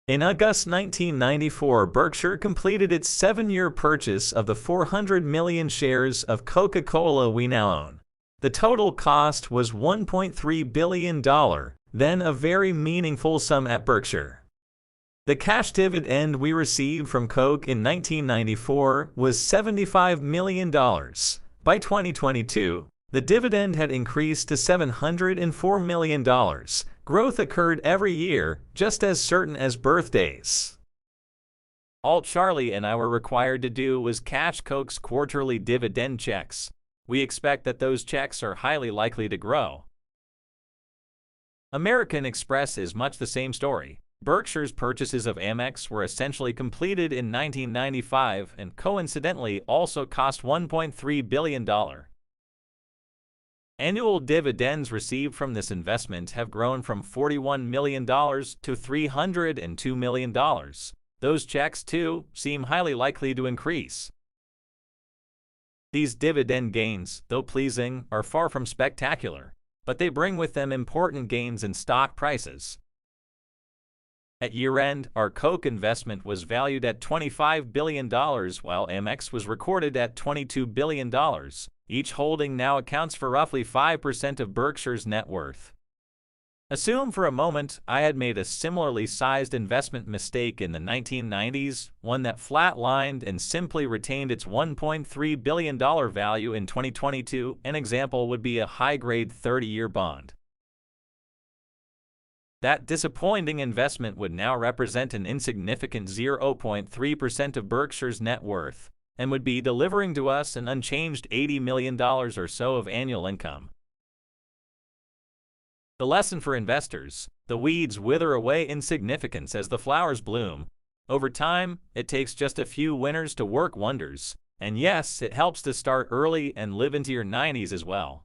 In August 1994, Berkshire completed its 7-year purchase of the 400 million shares of Coca-Cola we now own. The total cost was $1.3 billion, then a very meaningful sum at Berkshire. The cash dividend we received from Coke in 1994 was $75 million. By 2022, the dividend had increased to $704 million. Growth occurred every year, just as certain as birthdays. All Charlie and I were required to do was cash Coke's quarterly dividend checks. We expect that those checks are highly likely to grow. American Express is much the same story. Berkshire's purchases of Amex were essentially completed in 1995 and coincidentally also cost $1.3 billion. Annual dividends received from this investment have grown from $41 million to $302 million. Those checks, too, seem highly likely to increase. These dividend gains, though pleasing, are far from spectacular, but they bring with them important gains in stock prices. At year-end, our Coke investment was valued at $25 billion, while Amex was recorded at $22 billion. Each holding now accounts for roughly 5% of Berkshire's net worth. Assume for a moment I had made a similarly sized investment mistake in the 1990s, one that flatlined and simply retained its $1.3 billion value in 2022. An example would be a high-grade 30-year bond. That disappointing investment would now represent an insignificant 0.3% of Berkshire's net worth, and would be delivering to us an unchanged $80 million or so of annual income. The lesson for investors: the weeds wither away in significance as the flowers bloom. Over time, it takes just a few winners to work wonders, and yes, it helps to start early and live into your 90s as well.